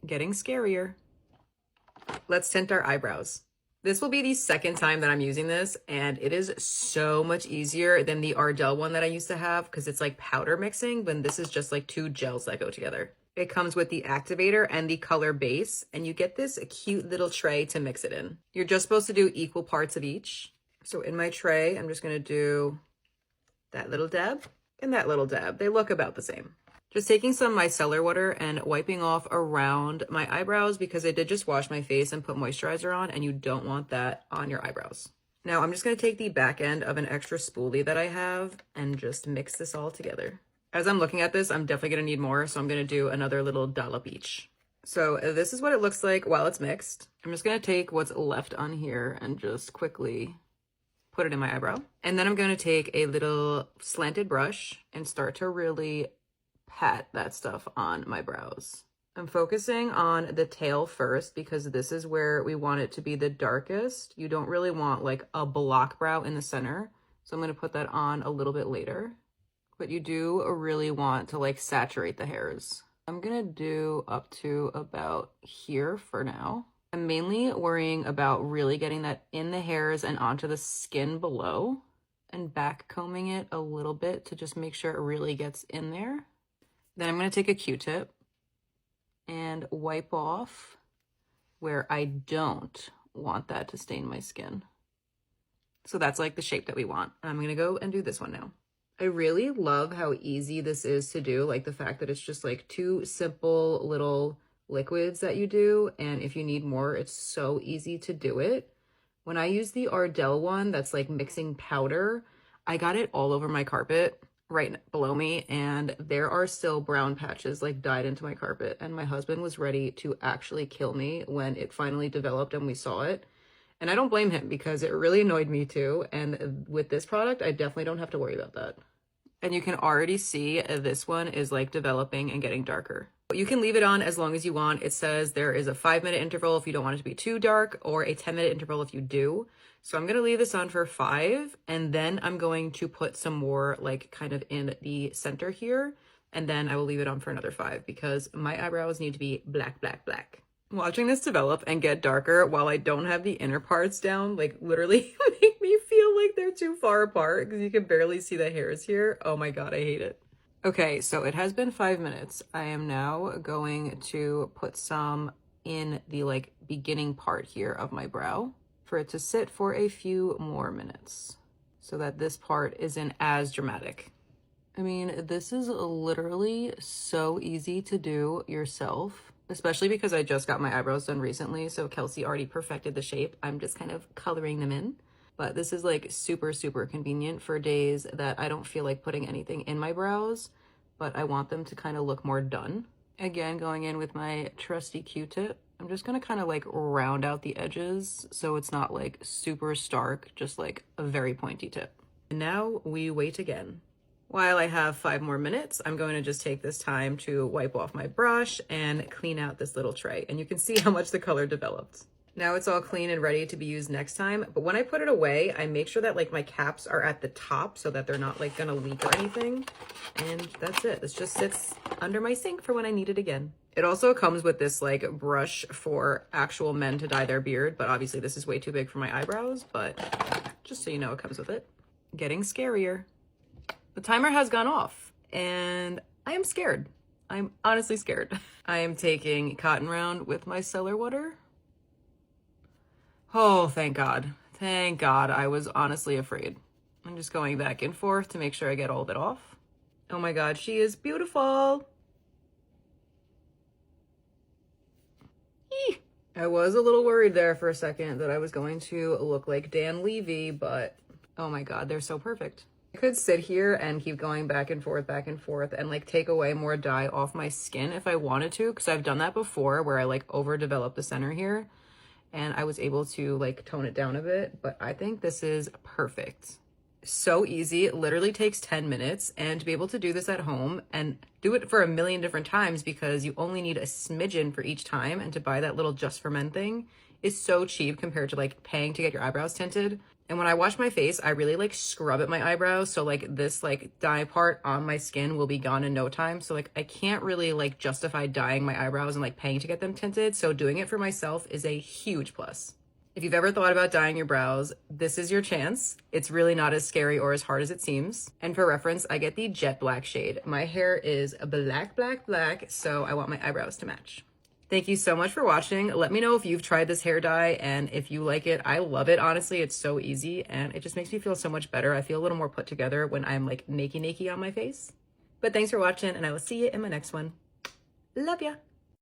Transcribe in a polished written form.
Getting scarier. Let's tint our eyebrows. This will be the second time that I'm using this, and it is so much easier than the Ardell one that I used to have because it's like powder mixing, but this is just like two gels that go together. It comes with the activator and the color base, and you get this cute little tray to mix it in. You're just supposed to do equal parts of each. So in my tray, I'm just gonna do that little dab and that little dab. They look about the same. Just taking some micellar water and wiping off around my eyebrows because I did just wash my face and put moisturizer on, and you don't want that on your eyebrows. Now I'm just going to take the back end of an extra spoolie that I have and just mix this all together. As I'm looking at this, I'm definitely going to need more, so I'm going to do another little dollop each. So this is what it looks like while it's mixed. I'm just going to take what's left on here and just quickly put it in my eyebrow. And then I'm going to take a little slanted brush and start to really pat that stuff on my brows. I'm focusing on the tail first because this is where we want it to be the darkest. You don't really want like a block brow in the center. So I'm going to put that on a little bit later. But you do really want to like saturate the hairs. I'm going to do up to about here for now. I'm mainly worrying about really getting that in the hairs and onto the skin below and back combing it a little bit to just make sure it really gets in there. Then I'm going to take a Q-tip and wipe off where I don't want that to stain my skin. So that's like the shape that we want. I'm going to go and do this one now. I really love how easy this is to do. Like the fact that it's just like two simple little liquids that you do. And if you need more, it's so easy to do it. When I use the Ardell one that's like mixing powder, I got it all over my carpet right below me, and there are still brown patches like dyed into my carpet, and my husband was ready to actually kill me when it finally developed and we saw it. And I don't blame him because it really annoyed me too, and with this product I definitely don't have to worry about that. And you can already see this one is like developing and getting darker. You can leave it on as long as you want. It says there is a 5-minute interval if you don't want it to be too dark, or a 10-minute interval if you do. So I'm going to leave this on for 5, and then I'm going to put some more like kind of in the center here, and then I will leave it on for another 5 because my eyebrows need to be black, black, black. Watching this develop and get darker while I don't have the inner parts down, like literally make me feel like they're too far apart because you can barely see the hairs here. Oh my God, I hate it. Okay, so it has been 5 minutes. I am now going to put some in the like beginning part here of my brow for it to sit for a few more minutes so that this part isn't as dramatic. I mean, this is literally so easy to do yourself, especially because I just got my eyebrows done recently. So Kelsey already perfected the shape. I'm just kind of coloring them in. But this is like super, super convenient for days that I don't feel like putting anything in my brows, but I want them to kind of look more done. Again, going in with my trusty Q-tip, I'm just gonna kind of like round out the edges so it's not like super stark, just like a very pointy tip. And now we wait again. While I have 5 more minutes, I'm going to just take this time to wipe off my brush and clean out this little tray. And you can see how much the color developed. Now it's all clean and ready to be used next time. But when I put it away, I make sure that like my caps are at the top so that they're not like gonna leak or anything. And that's it. This just sits under my sink for when I need it again. It also comes with this like brush for actual men to dye their beard, but obviously this is way too big for my eyebrows, but just so you know, it comes with it. Getting scarier. The timer has gone off and I am scared. I'm honestly scared. I am taking cotton round with my cellar water. Oh, thank God. Thank God. I was honestly afraid. I'm just going back and forth to make sure I get all of it off. Oh my God, she is beautiful. Eee. I was a little worried there for a second that I was going to look like Dan Levy, but oh my God, they're so perfect. I could sit here and keep going back and forth and like take away more dye off my skin if I wanted to, because I've done that before where I like overdeveloped the center here and I was able to like tone it down a bit, but I think this is perfect. So easy. It literally takes 10 minutes, and to be able to do this at home and do it for a million different times because you only need a smidgen for each time, and to buy that little Just for Men thing is so cheap compared to like paying to get your eyebrows tinted. And when I wash my face, I really like scrub at my eyebrows. So like this like dye part on my skin will be gone in no time. So like I can't really like justify dyeing my eyebrows and like paying to get them tinted. So doing it for myself is a huge plus. If you've ever thought about dyeing your brows, this is your chance. It's really not as scary or as hard as it seems. And for reference, I get the jet black shade. My hair is black, black, black, so I want my eyebrows to match. Thank you so much for watching. Let me know if you've tried this hair dye and if you like it. I love it, honestly. It's so easy and it just makes me feel so much better. I feel a little more put together when I'm like naked on my face. But thanks for watching and I will see you in my next one. Love ya.